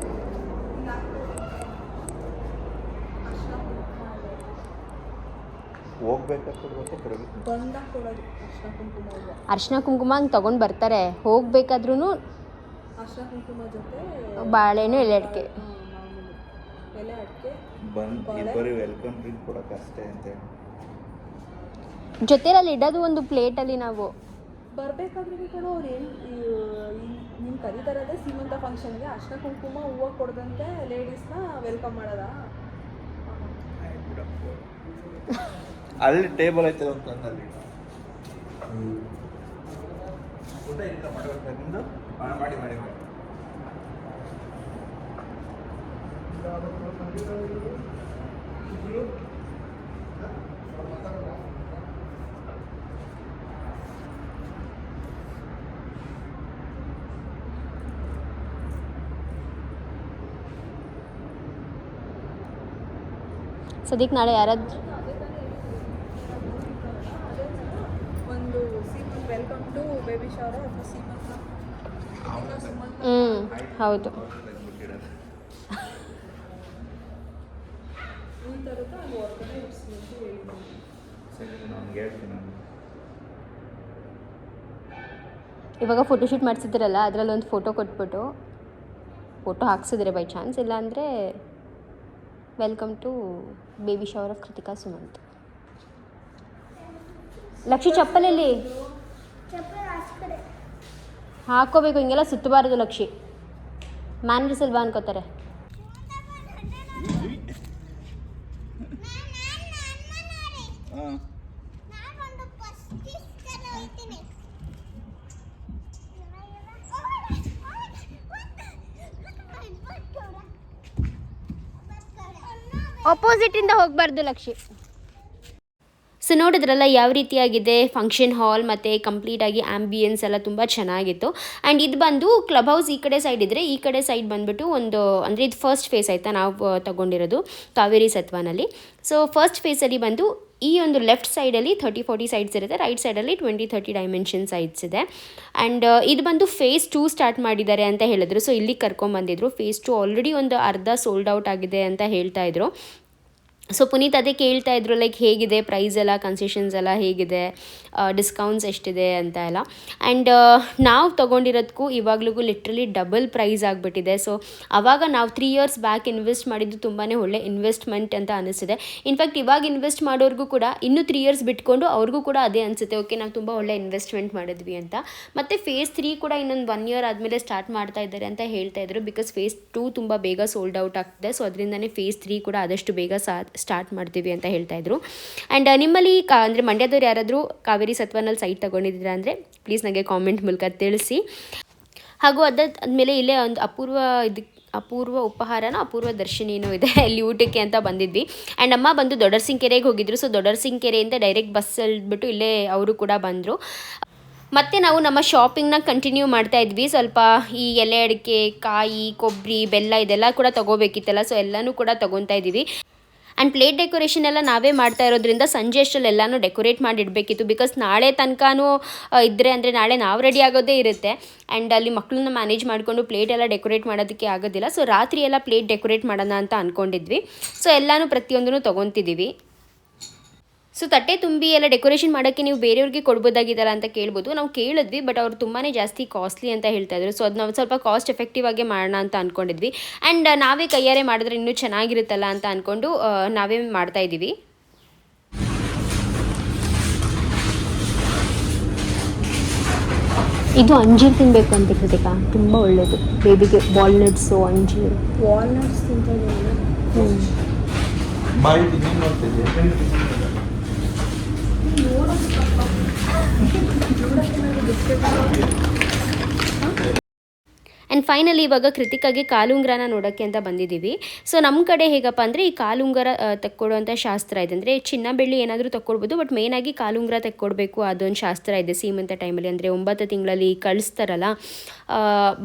ಹೋಗ್ಬೇಕಾಗ್ತದೆ ಬರಬೇಕು. ಬಂದಾಗ ಕೊಡೋದು ಅರ್ಶಿನ ಕುಂಕುಮ ಹೂವು. ಅರ್ಶಿನ ಕುಂಕುಮ ಹಂಗೆ ತೊಗೊಂಡು ಬರ್ತಾರೆ. ಹೋಗ್ಬೇಕಾದ್ರೂ ಅರ್ಶಿನ ಕುಂಕುಮ ಜೊತೆ ಬಾಳೆಹಣ್ಣು ಎಲೆ ಅಡಿಕೆ. ಮಾಮೂಲಿ ಎಲೆ ಅಡಿಕೆ ಬಂದು ಇಬ್ಬರು ವೆಲ್ಕಮ್ ಡ್ರಿಂಕ್ ಕೊಡೋಕೆ ಅಷ್ಟೇ ಅಂತೇಳಿ ಜೊತೆಯಲ್ಲಿ ಇಡೋದು ಒಂದು ಪ್ಲೇಟಲ್ಲಿ ನಾವು. ಬರಬೇಕಾದ್ರೆ ಕೂಡ ಅವ್ರು ಏನು ನಿಮ್ಮ ಕರೀತಾರದೇ ಸೀಮಂತ ಫಂಕ್ಷನ್ಗೆ ಅರ್ಶಿನ ಕುಂಕುಮ ಹೂವು ಕೊಡದಂತೆ ಲೇಡೀಸ್ನ ವೆಲ್ಕಮ್ ಮಾಡೋದಾ? ಅಲ್ಲಿ ಟೇಬಲ್ ಐತೆ ಅಂತಂದಲ್ಲಿ ಊಟ ಇಲ್ಲ ಮಾಡಬೇಕು ನಿಮ್ಮದು ಮಾಡಿ ಮಾಡಿ ಮಾಡಿ. ಸದ್ಯಕ್ಕೆ ನಾಳೆ ಯಾರಾದ್ರು ಒಂದು ಸೀಮಂತ ವೆಲ್ಕಮ್ ಟು ಬೇಬಿ ಶವರ್ ಅಥವಾ ಸೀಮಂತ ಹೌದು. ಈ ಥರದ್ದು ಅಲ್ಲಿ ಹೊರಗಡೆ ಇರಿಸ್ಲಿಕ್ಕೆ ಹೇಳ್ಬೋದು. ಸರಿ ನಾನು ಹೇಳ್ತೀನಿ ನಾನು. ಇವಾಗ ಫೋಟೋಶೂಟ್ ಮಾಡಿಸಿದ್ರಲ್ಲ, ಅದರಲ್ಲಿ ಒಂದು ಫೋಟೋ ಕೊಟ್ಬಿಟ್ಟು ಫೋಟೋ ಹಾಕ್ಸಿದ್ರೆ ಬೈ ಚಾನ್ಸ್, ಇಲ್ಲಾಂದರೆ welcome to baby shower of Krithika Sumanth. ಲಕ್ಷಿ ಚಪ್ಪಲಲ್ಲಿ ಹಾಕೋಬೇಕು, ಹಿಂಗೆಲ್ಲ ಸುತ್ತಬಾರದು ಲಕ್ಷಿ. ಮ್ಯಾನರ್ಸ್ ಅಲ್ವಾ ಅನ್ಕೋತಾರೆ. ಆಪೋಸಿಟಿಂದ ಹೋಗಬಾರ್ದು ಲಕ್ಷಿ. ಸೊ ನೋಡಿದ್ರಲ್ಲ ಯಾವ ರೀತಿಯಾಗಿದೆ ಫಂಕ್ಷನ್ ಹಾಲ್, ಮತ್ತು ಕಂಪ್ಲೀಟಾಗಿ ಆ್ಯಂಬಿಯನ್ಸ್ ಎಲ್ಲ ತುಂಬ ಚೆನ್ನಾಗಿತ್ತು. ಆ್ಯಂಡ್ ಇದು ಬಂದು ಕ್ಲಬ್ ಹೌಸ್ ಈ ಕಡೆ ಸೈಡ್ ಇದ್ದರೆ, ಈ ಕಡೆ ಸೈಡ್ ಬಂದುಬಿಟ್ಟು ಒಂದು ಅಂದರೆ ಇದು ಫಸ್ಟ್ ಫೇಸ್ ಆಯಿತಾ ನಾವು ತಗೊಂಡಿರೋದು ಕಾವೇರಿ ಸತ್ವನಲ್ಲಿ. ಸೊ ಫಸ್ಟ್ ಫೇಸಲ್ಲಿ ಬಂದು ಈ ಒಂದು ಲೆಫ್ಟ್ ಸೈಡಲ್ಲಿ 30-40 ಸೈಡ್ಸ್ ಇರುತ್ತೆ, ರೈಟ್ ಸೈಡಲ್ಲಿ 20-30 ಡೈಮೆನ್ಷನ್ ಸೈಡ್ಸ್ ಇದೆ. ಆ್ಯಂಡ್ ಇದು ಬಂದು ಫೇಸ್ 2 ಸ್ಟಾರ್ಟ್ ಮಾಡಿದ್ದಾರೆ ಅಂತ ಹೇಳಿದ್ರು. ಸೊ ಇಲ್ಲಿಗೆ ಕರ್ಕೊಂಬಂದಿದ್ರು. ಫೇಸ್ 2 ಆಲ್ರೆಡಿ ಒಂದು ಅರ್ಧ ಸೋಲ್ಡ್ ಔಟ್ ಆಗಿದೆ ಅಂತ ಹೇಳ್ತಾ ಇದ್ರು. ಸೊ ಪುನೀತ್ ಅದೇ ಕೇಳ್ತಾ ಇದ್ರು, ಲೈಕ್ ಹೇಗಿದೆ ಪ್ರೈಸ್ ಎಲ್ಲ, ಕನ್ಸೆಷನ್ಸ್ ಎಲ್ಲ ಹೇಗಿದೆ, ಡಿಸ್ಕೌಂಟ್ಸ್ ಎಷ್ಟಿದೆ ಅಂತ ಎಲ್ಲ. ಆ್ಯಂಡ್ ನಾವು ತೊಗೊಂಡಿರೋದಕ್ಕೂ ಇವಾಗ್ಲಿಗೂ ಲಿಟ್ರಲಿ ಡಬಲ್ ಪ್ರೈಸ್ ಆಗಿಬಿಟ್ಟಿದೆ. ಸೊ ಆವಾಗ ನಾವು 3 years ಬ್ಯಾಕ್ ಇನ್ವೆಸ್ಟ್ ಮಾಡಿದ್ದು ತುಂಬಾ ಒಳ್ಳೆ ಇನ್ವೆಸ್ಟ್ಮೆಂಟ್ ಅಂತ ಅನಿಸಿದೆ. ಇನ್ಫ್ಯಾಕ್ಟ್ ಇವಾಗ ಇನ್ವೆಸ್ಟ್ ಮಾಡೋರಿಗೂ ಕೂಡ ಇನ್ನೂ 3 years ಬಿಟ್ಕೊಂಡು ಅವ್ರಿಗೂ ಕೂಡ ಅದೇ ಅನಿಸುತ್ತೆ, ಓಕೆ ನಾವು ತುಂಬ ಒಳ್ಳೆ ಇನ್ವೆಸ್ಟ್ಮೆಂಟ್ ಮಾಡಿದ್ವಿ ಅಂತ. ಮತ್ತು ಫೇಸ್ 3 ಕೂಡ ಇನ್ನೊಂದು 1 year ಆದಮೇಲೆ ಸ್ಟಾರ್ಟ್ ಮಾಡ್ತಾ ಇದ್ದಾರೆ ಅಂತ ಹೇಳ್ತಾ ಇದ್ರು. ಬಿಕಾಸ್ ಫೇಸ್ 2 ತುಂಬ ಬೇಗ ಸೋಲ್ಡ್ ಔಟ್ ಆಗ್ತಿದೆ. ಸೊ ಅದರಿಂದನೇ ಫೇಸ್ 3 ಕೂಡ ಆದಷ್ಟು ಬೇಗ ಸ್ಟಾರ್ಟ್ ಮಾಡ್ತೀವಿ ಅಂತ ಹೇಳ್ತಾ ಇದ್ರು. ಆ್ಯಂಡ್ ನಿಮ್ಮಲ್ಲಿ ಅಂದರೆ ಮಂಡ್ಯದವ್ರು ಯಾರಾದರೂ ಕಾವೇರಿ ಸತ್ವನಲ್ಲಿ ಸೈಟ್ ತೊಗೊಂಡಿದ್ದೀರಾ ಅಂದರೆ ಪ್ಲೀಸ್ ನನಗೆ ಕಾಮೆಂಟ್ ಮೂಲಕ ತಿಳಿಸಿ. ಹಾಗೂ ಅದಾದಮೇಲೆ ಇಲ್ಲೇ ಒಂದು ಅಪೂರ್ವ ಅಪೂರ್ವ ದರ್ಶಿನಿನೂ ಇದೆ, ಇಲ್ಲಿ ಊಟಕ್ಕೆ ಅಂತ ಬಂದಿದ್ವಿ. ಆ್ಯಂಡ್ ಅಮ್ಮ ಬಂದು ದೊಡ್ಡರ್ಸಿಂಕೆರೆಗೆ ಹೋಗಿದ್ರು. ಸೊ ದೊಡ್ಡರ್ಸಿಂಕೆರೆಯಿಂದ ಡೈರೆಕ್ಟ್ ಬಸ್ ಇಳ್ಬಿಟ್ಟು ಇಲ್ಲೇ ಅವರು ಕೂಡ ಬಂದರು. ಮತ್ತು ನಾವು ನಮ್ಮ ಶಾಪಿಂಗ್ನ ಕಂಟಿನ್ಯೂ ಮಾಡ್ತಾ ಇದ್ವಿ. ಸ್ವಲ್ಪ ಈ ಎಲೆ ಅಡಿಕೆ, ಕಾಯಿ, ಕೊಬ್ಬರಿ, ಬೆಲ್ಲ ಇದೆಲ್ಲ ಕೂಡ ತೊಗೋಬೇಕಿತ್ತಲ್ಲ, ಸೊ ಎಲ್ಲನೂ ಕೂಡ ತೊಗೊತಾ ಇದ್ದೀವಿ. ಆ್ಯಂಡ್ ಪ್ಲೇಟ್ ಡೆಕೋರೇಷನ್ ಎಲ್ಲ ನಾವೇ ಮಾಡ್ತಾ ಇರೋದ್ರಿಂದ ಸಂಜೆ ಅಷ್ಟರಲ್ಲಿ ಎಲ್ಲನೂ ಡೆಕೋರೇಟ್ ಮಾಡಿಡಬೇಕಿತ್ತು. ಬಿಕಾಸ್ ನಾಳೆ ತನಕನೂ ಇದ್ದರೆ ಅಂದರೆ ನಾಳೆ ನಾವು ರೆಡಿ ಆಗೋದೇ ಇರುತ್ತೆ. ಆ್ಯಂಡ್ ಅಲ್ಲಿ ಮಕ್ಕಳನ್ನ ಮ್ಯಾನೇಜ್ ಮಾಡಿಕೊಂಡು ಪ್ಲೇಟ್ ಎಲ್ಲ ಡೆಕೋರೇಟ್ ಮಾಡೋದಕ್ಕೆ ಆಗೋದಿಲ್ಲ. ಸೊ ರಾತ್ರಿ ಎಲ್ಲ ಪ್ಲೇಟ್ ಡೆಕೋರೇಟ್ ಮಾಡೋಣ ಅಂತ ಅಂದ್ಕೊಂಡಿದ್ವಿ. ಸೊ ಎಲ್ಲನೂ ಪ್ರತಿಯೊಂದೂ ತೊಗೊತಿದ್ದೀವಿ. ಸೊ ತಟ್ಟೆ ತುಂಬಿ ಎಲ್ಲ ಡೆಕೋರೇಷನ್ ಮಾಡೋಕ್ಕೆ ನೀವು ಬೇರೆಯವ್ರಿಗೆ ಕೊಡ್ಬೋದಾಗಿದ್ದಲ್ಲ ಅಂತ ಕೇಳ್ಬೋದು. ನಾವು ಕೇಳಿದ್ವಿ, ಬಟ್ ಅವ್ರು ತುಂಬಾ ಜಾಸ್ತಿ ಕಾಸ್ಟ್ಲಿ ಅಂತ ಹೇಳ್ತಾ ಇದ್ರು. ಸೊ ಅದು ನಾವು ಸ್ವಲ್ಪ ಕಾಸ್ಟ್ ಎಫೆಕ್ಟಿವ್ ಆಗಿ ಮಾಡೋಣ ಅಂತ ಅಂದ್ಕೊಂಡಿದ್ವಿ. ಆ್ಯಂಡ್ ನಾವೇ ಕೈಯಾರೆ ಮಾಡಿದ್ರೆ ಇನ್ನೂ ಚೆನ್ನಾಗಿರುತ್ತಲ್ಲ ಅಂತ ಅಂದ್ಕೊಂಡು ನಾವೇ ಮಾಡ್ತಾಯಿದ್ದೀವಿ. ಇದು ಅಂಜೀರು ತಿನ್ನಬೇಕು ಅಂತ ಕೃತಿಕಾ, ತುಂಬ ಒಳ್ಳೆಯದು ಬೇಬಿಗೆ. ವಾಲ್ನಟ್ಸು, ಅಂಜೀರು. ವಾಲ್ನಟ್ಸ್ ತಿಂತಿದ್ದೀನಿ. ಆ್ಯಂಡ್ ಫೈನಲಿ ಇವಾಗ ಕೃತಿಕಾಗೆ ಕಾಲುಂಗ್ರನ ನೋಡೋಕ್ಕೆ ಅಂತ ಬಂದಿದ್ದೀವಿ. ಸೊ ನಮ್ಮ ಕಡೆ ಹೇಗಪ್ಪ ಅಂದರೆ ಈ ಕಾಲುಂಗರ ತಕ್ಕೊಡುವಂಥ ಶಾಸ್ತ್ರ ಇದೆ. ಅಂದರೆ ಚಿನ್ನ ಬೆಳ್ಳಿ ಏನಾದರೂ ತಕ್ಕೊಡ್ಬೋದು, ಬಟ್ ಮೇಯ್ನಾಗಿ ಕಾಲುಂಗ್ರ ತಕ್ಕೊಡ್ಬೇಕು, ಅದೊಂದು ಶಾಸ್ತ್ರ ಇದೆ ಸೀಮಂತ ಟೈಮಲ್ಲಿ. ಅಂದರೆ 9 ತಿಂಗಳಲ್ಲಿ ಕಳಿಸ್ತಾರಲ್ಲ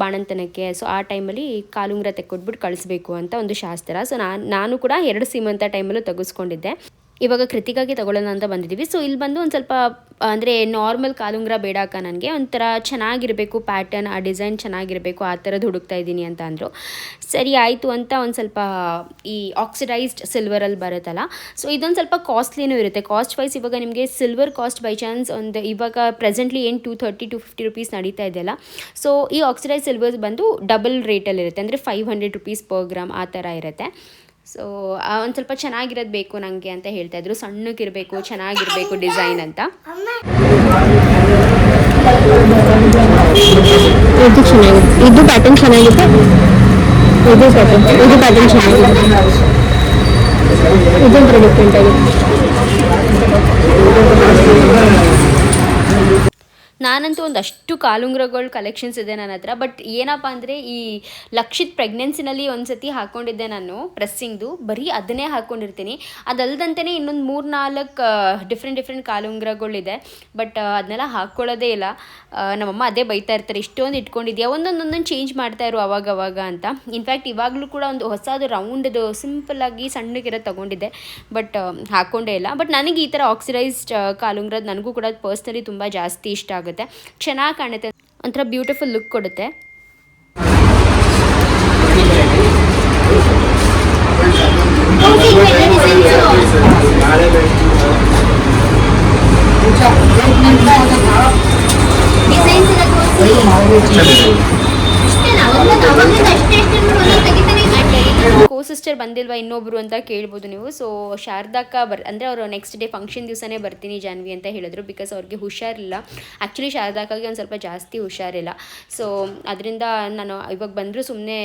ಬಾಣಂತನಕ್ಕೆ, ಸೊ ಆ ಟೈಮಲ್ಲಿ ಕಾಲುಂಗ್ರ ತೆಕ್ಕೊಟ್ಬಿಟ್ಟು ಕಳಿಸ್ಬೇಕು ಅಂತ ಒಂದು ಶಾಸ್ತ್ರ. ಸೊ ನಾನು ಕೂಡ 2 ಸೀಮಂತ ಟೈಮಲ್ಲೂ ತೆಗೆಸ್ಕೊಂಡಿದ್ದೆ. ಇವಾಗ ಕೃತಿಕಾಗೆ ತಗೊಳ್ಳೋಣ ಅಂತ ಬಂದಿದ್ದೀವಿ. ಸೊ ಇಲ್ಲಿ ಬಂದು ಒಂದು ಸ್ವಲ್ಪ ಅಂದರೆ ನಾರ್ಮಲ್ ಕಾಲುಂಗ್ರ ಬೇಡ ಅಕ್ಕ, ನನಗೆ ಒಂಥರ ಚೆನ್ನಾಗಿರಬೇಕು ಪ್ಯಾಟರ್ನ್, ಆ ಡಿಸೈನ್ ಚೆನ್ನಾಗಿರಬೇಕು, ಆ ಥರದ್ದು ಹುಡುಕ್ತಾ ಇದ್ದೀನಿ ಅಂತ ಅಂದರು. ಸರಿ ಆಯಿತು ಅಂತ ಒಂದು ಸ್ವಲ್ಪ ಈ ಆಕ್ಸಿಡೈಸ್ಡ್ ಸಿಲ್ವರಲ್ಲಿ ಬರುತ್ತಲ್ಲ, ಸೊ ಇದೊಂದು ಸ್ವಲ್ಪ ಕಾಸ್ಟ್ಲಿನೂ ಇರುತ್ತೆ. ಕಾಸ್ಟ್ ವೈಸ್ ಇವಾಗ ನಿಮಗೆ ಸಿಲ್ವರ್ ಕಾಸ್ಟ್ ಬೈ ಚಾನ್ಸ್ ಒಂದು ಇವಾಗ ಪ್ರೆಸೆಂಟ್ಲಿ ಏನು 230-250 ರುಪೀಸ್ ನಡೀತಾ ಇದೆಯಲ್ಲ, ಸೊ ಈ ಆಕ್ಸಿಡೈಸ್ ಸಿಲ್ವರ್ಸ್ ಬಂದು ಡಬಲ್ ರೇಟಲ್ಲಿರುತ್ತೆ. ಅಂದರೆ 500 ರುಪೀಸ್ ಪರ್ ಗ್ರಾಮ್ ಆ ಥರ ಇರುತ್ತೆ. ಸೊ ಒಂದು ಸ್ವಲ್ಪ ಚೆನ್ನಾಗಿರೋದು ಬೇಕು ನನಗೆ ಅಂತ ಹೇಳ್ತಾಯಿದ್ರು. ಸಣ್ಣಕ್ಕಿರಬೇಕು, ಚೆನ್ನಾಗಿರಬೇಕು ಡಿಸೈನ್ ಅಂತ. ಇದು ಚೆನ್ನಾಗಿದೆ, ಇದು ಪ್ಯಾಟರ್ನ್ ಚೆನ್ನಾಗಿದೆ, ಇದು ಪ್ಯಾಟರ್ನ್ ಚೆನ್ನಾಗಿದೆ, ಇದೊಂಥರ ಡಿಫ್ರೆಂಟ್ ಆಗಿದೆ. ನಾನಂತೂ ಒಂದಷ್ಟು ಕಾಲುಂಗ್ರಗಳ ಕಲೆಕ್ಷನ್ಸ್ ಇದೆ ನನ್ನ ಹತ್ರ. ಬಟ್ ಏನಪ್ಪ ಅಂದರೆ ಈ ಲಕ್ಷಿತ್ ಪ್ರೆಗ್ನೆನ್ಸಿನಲ್ಲಿ ಒಂದು ಸತಿ ಹಾಕ್ಕೊಂಡಿದ್ದೆ ನಾನು ಪ್ರೆಸ್ಸಿಂಗ್ದು, ಬರೀ ಅದನ್ನೇ ಹಾಕ್ಕೊಂಡಿರ್ತೀನಿ. ಅದಲ್ದಂತೆಯೇ ಇನ್ನೊಂದು 3-4 ಡಿಫ್ರೆಂಟ್ ಕಾಲುಂಗ್ರಗಳಿದೆ, ಬಟ್ ಅದನ್ನೆಲ್ಲ ಹಾಕ್ಕೊಳ್ಳೋದೇ ಇಲ್ಲ. ನಮ್ಮಮ್ಮ ಅದೇ ಬೈತಾ ಇರ್ತಾರೆ, ಇಷ್ಟೊಂದು ಇಟ್ಕೊಂಡಿದ್ಯಾ, ಒಂದೊಂದು ಚೇಂಜ್ ಮಾಡ್ತಾಯಿರು ಅವಾಗ ಅಂತ. ಇನ್ಫ್ಯಾಕ್ಟ್ ಇವಾಗಲೂ ಕೂಡ ಒಂದು ಹೊಸದು ರೌಂಡ್ದು ಸಿಂಪಲ್ಲಾಗಿ ಸಣ್ಣಗಿರೋದು ತೊಗೊಂಡಿದ್ದೆ, ಬಟ್ ಹಾಕ್ಕೊಂಡೇ ಇಲ್ಲ. ಬಟ್ ನನಗೆ ಈ ಥರ ಆಕ್ಸಿಡೈಸ್ಡ್ ಕಾಲುಂಗ್ರದ್ದು ನನಗೂ ಕೂಡ ಪರ್ಸ್ನಲಿ ತುಂಬ ಜಾಸ್ತಿ ಇಷ್ಟ ಆಗುತ್ತೆ. ಚೆನ್ನಾಗಿ ಕಾಣುತ್ತೆ, ಒಂಥರ ಬ್ಯೂಟಿಫುಲ್ ಲುಕ್ ಕೊಡುತ್ತೆ. ಕೋ ಸಿಸ್ಟರ್ ಬಂದಿಲ್ವಾ ಇನ್ನೊಬ್ರು ಅಂತ ಕೇಳ್ಬೋದು ನೀವು. ಸೊ ಶಾರದಾಕ್ಕ ಅಂದರೆ ಅವರು ನೆಕ್ಸ್ಟ್ ಡೇ ಫಂಕ್ಷನ್ ದಿವಸನೇ ಬರ್ತೀನಿ ಜಾನ್ವಿ ಅಂತ ಹೇಳಿದ್ರು. ಬಿಕಾಸ್ ಅವ್ರಿಗೆ ಹುಷಾರಿಲ್ಲ. ಆ್ಯಕ್ಚುಲಿ ಶಾರದಾಕ್ಕಾಗೆ ಒಂದು ಸ್ವಲ್ಪ ಜಾಸ್ತಿ ಹುಷಾರಿಲ್ಲ. ಸೊ ಅದರಿಂದ ನಾನು ಇವಾಗ ಬಂದರೂ ಸುಮ್ಮನೆ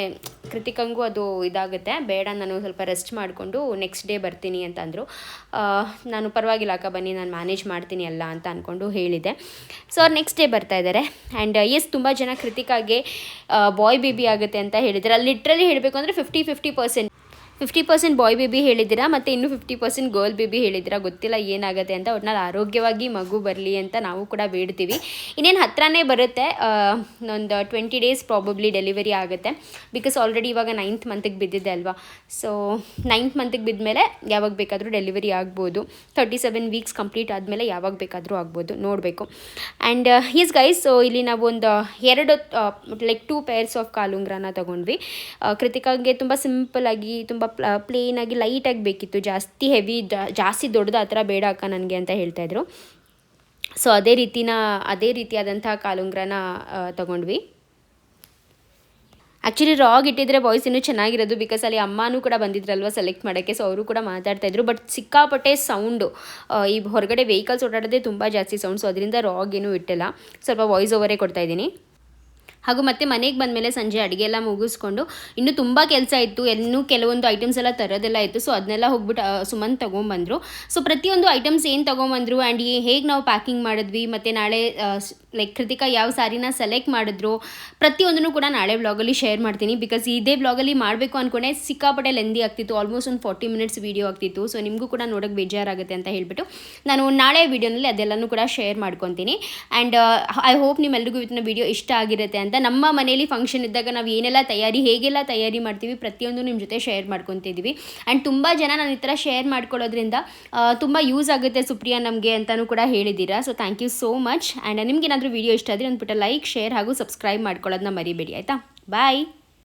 ಕೃತಿಕಂಗೂ ಅದು ಇದಾಗುತ್ತೆ, ಬೇಡ ನಾನು ಸ್ವಲ್ಪ ರೆಸ್ಟ್ ಮಾಡಿಕೊಂಡು ನೆಕ್ಸ್ಟ್ ಡೇ ಬರ್ತೀನಿ ಅಂತ ಅಂದರು. ನಾನು ಪರವಾಗಿಲ್ಲ ಅಕ್ಕ ಬನ್ನಿ, ನಾನು ಮ್ಯಾನೇಜ್ ಮಾಡ್ತೀನಿ ಎಲ್ಲ ಅಂತ ಅಂದ್ಕೊಂಡು ಹೇಳಿದೆ. ಸೊ ಅವ್ರು ನೆಕ್ಸ್ಟ್ ಡೇ ಬರ್ತಾ ಇದ್ದಾರೆ. ಆ್ಯಂಡ್ ಎಸ್, ತುಂಬ ಜನ ಕೃತಿಕಾಗೆ ಬಾಯ್ ಬೇಬಿ ಆಗುತ್ತೆ ಅಂತ ಹೇಳಿದ್ದಾರೆ. ಅಲ್ಲಿ ಲಿಟ್ರಲಿ ಹೇಳಬೇಕು ಅಂದರೆ 50-50%. 50% ಬಾಯ್ ಬೇಬಿ ಹೇಳಿದ್ದೀರಾ ಮತ್ತು ಇನ್ನು 50% ಗರ್ಲ್ ಬೇಬಿ ಹೇಳಿದ್ದೀರಾ. ಗೊತ್ತಿಲ್ಲ ಏನಾಗುತ್ತೆ ಅಂತ. ಒಟ್ನಲ್ಲಿ ಆರೋಗ್ಯವಾಗಿ ಮಗು ಬರಲಿ ಅಂತ ನಾವು ಕೂಡ ಬೇಡ್ತೀವಿ. ಇನ್ನೇನು ಹತ್ರನೇ ಬರುತ್ತೆ, ಒಂದು 20 ಡೇಸ್ ಪ್ರಾಬಬ್ಲಿ ಡೆಲಿವರಿ ಆಗುತ್ತೆ. ಬಿಕಾಸ್ ಆಲ್ರೆಡಿ ಇವಾಗ 9th ಮಂತಿಗೆ ಬಿದ್ದಿದೆ ಅಲ್ವಾ. ಸೊ 9th ಮಂತಿಗೆ ಬಿದ್ದ ಯಾವಾಗ ಬೇಕಾದರೂ ಡೆಲಿವರಿ ಆಗ್ಬೋದು. 37 ವೀಕ್ಸ್ ಕಂಪ್ಲೀಟ್ ಆದಮೇಲೆ ಯಾವಾಗ ಬೇಕಾದರೂ ಆಗ್ಬೋದು, ನೋಡಬೇಕು. ಆ್ಯಂಡ್ ಈಸ್ ಗೈಸ್, ಸೊ ಇಲ್ಲಿ ನಾವು ಒಂದು 2 ಪೇರ್ಸ್ ಆಫ್ ಕಾಲುಂಗ್ರನ ತೊಗೊಂಡ್ವಿ. ಕೃತಿಕಾಗೆ ತುಂಬ ಸಿಂಪಲ್ಲಾಗಿ, ತುಂಬ ಪ್ಲೇನಾಗಿ, ಲೈಟಾಗಿ ಬೇಕಿತ್ತು. ಜಾಸ್ತಿ ಹೆವಿ, ಜಾಸ್ತಿ ದೊಡ್ಡದು ಆ ಥರ ಬೇಡ ಅಕ್ಕ ನನಗೆ ಅಂತ ಹೇಳ್ತಾಯಿದ್ರು. ಸೊ ಅದೇ ರೀತಿಯಾದಂಥ ಕಾಲುಂಗ್ರನ ತೊಗೊಂಡ್ವಿ. ಆ್ಯಕ್ಚುಲಿ ರಾಗ್ ಇಟ್ಟಿದ್ರೆ ಬಾಯ್ಸ್ ಇನ್ನೂ ಚೆನ್ನಾಗಿರೋದು. ಬಿಕಾಸ್ ಅಲ್ಲಿ ಅಮ್ಮನೂ ಕೂಡ ಬಂದಿದ್ರಲ್ವ ಸೆಲೆಕ್ಟ್ ಮಾಡೋಕ್ಕೆ. ಸೊ ಅವರು ಕೂಡ ಮಾತಾಡ್ತಾಯಿದ್ರು. ಬಟ್ ಸಿಕ್ಕಾಪಟ್ಟೆ ಸೌಂಡು, ಈ ಹೊರಗಡೆ ವೆಹಿಕಲ್ಸ್ ಓಡಾಡೋದೇ ತುಂಬ ಜಾಸ್ತಿ ಸೌಂಡ್. ಸೊ ಅದರಿಂದ ರಾಗ್ ಏನೂ ಇಟ್ಟಿಲ್ಲ, ಸ್ವಲ್ಪ ವಾಯ್ಸ್ ಓವರೇ ಕೊಡ್ತಾಯಿದ್ದೀನಿ. ಹಾಗೂ ಮತ್ತೆ ಮನೆಗೆ ಬಂದಮೇಲೆ ಸಂಜೆ ಅಡುಗೆ ಎಲ್ಲ ಮುಗಿಸ್ಕೊಂಡು ಇನ್ನೂ ತುಂಬ ಕೆಲಸ ಇತ್ತು. ಇನ್ನೂ ಕೆಲವೊಂದು ಐಟಮ್ಸ್ ಎಲ್ಲ ತರೋದೆಲ್ಲ ಇತ್ತು. ಸೊ ಅದನ್ನೆಲ್ಲ ಹೋಗ್ಬಿಟ್ಟು ಸುಮಂತ್ ತೊಗೊಂಬಂದರು. ಸೊ ಪ್ರತಿಯೊಂದು ಐಟಮ್ಸ್ ಏನು ತೊಗೊಂಬಂದರು ಆ್ಯಂಡ್ ಹೇಗೆ ನಾವು ಪ್ಯಾಕಿಂಗ್ ಮಾಡಿದ್ವಿ, ಮತ್ತು ನಾಳೆ ಲೈಕ್ ಕೃತಿಕಾ ಯಾವ ಸಾರಿನ ಸೆಲೆಕ್ಟ್ ಮಾಡಿದ್ರು, ಪ್ರತಿಯೊಂದನ್ನು ಕೂಡ ನಾಳೆ ವ್ಲಾಗಲ್ಲಿ ಶೇರ್ ಮಾಡ್ತೀನಿ. ಬಿಕಾಸ್ ಇದೇ ವ್ಲಾಗಲ್ಲಿ ಮಾಡಬೇಕು ಅಂದ್ಕೊಂಡೆ ಸಿಕ್ಕಾಪಟ್ಟೆ ಲೆಂದಿ ಆಗ್ತಿತ್ತು. ಆಲ್ಮೋಸ್ಟ್ ಒಂದು 40 ಮಿನಿಟ್ಸ್ ವೀಡಿಯೋ ಆಗ್ತಿತ್ತು. ಸೊ ನಿಮಗೂ ಕೂಡ ನೋಡೋಕ್ಕೆ ಬೇಜಾರಾಗುತ್ತೆ ಅಂತ ಹೇಳಿಬಿಟ್ಟು ನಾನು ನಾಳೆ ವೀಡಿಯೋನಲ್ಲಿ ಅದೆಲ್ಲನೂ ಕೂಡ ಶೇರ್ ಮಾಡ್ಕೊತೀನಿ. ಆ್ಯಂಡ್ ಐ ಹೋಪ್ ನಿಮ್ಮೆಲ್ಲರಿಗೂ ಇವತ್ತಿನ ವೀಡಿಯೋ ಇಷ್ಟ ಆಗಿರುತ್ತೆ ಅಂತ. ನಮ್ಮ ಮನೇಲಿ ಫಂಕ್ಷನ್ ಇದ್ದಾಗ ನಾವು ಹೇಗೆಲ್ಲ ತಯಾರಿ ಮಾಡ್ತೀವಿ ಪ್ರತಿಯೊಂದು ನಿಮ್ಮ ಜೊತೆ ಶೇರ್ ಮಾಡ್ಕೊತಿದ್ದೀವಿ. ಆ್ಯಂಡ್ ತುಂಬ ಜನ ನಾನು ಈ ಥರ ಶೇರ್ ಮಾಡ್ಕೊಳ್ಳೋದ್ರಿಂದ ತುಂಬ ಯೂಸ್ ಆಗುತ್ತೆ ಸುಪ್ರಿಯಾ ನಮಗೆ ಅಂತಲೂ ಕೂಡ ಹೇಳಿದ್ದೀರಾ. So thank you so much. And ನಿಮ್ಗೆ ಏನಾದರೂ ವೀಡಿಯೋ ಇಷ್ಟ ಆದರೆ ಒಂದು ಪುಟ್ಟ ಲೈಕ್, ಶೇರ್ ಹಾಗೂ ಸಬ್ಸ್ಕ್ರೈಬ್ ಮಾಡ್ಕೊಳ್ಳೋದನ್ನ ಮರಿಬೇಡಿ ಆಯಿತಾ. ಬಾಯ್.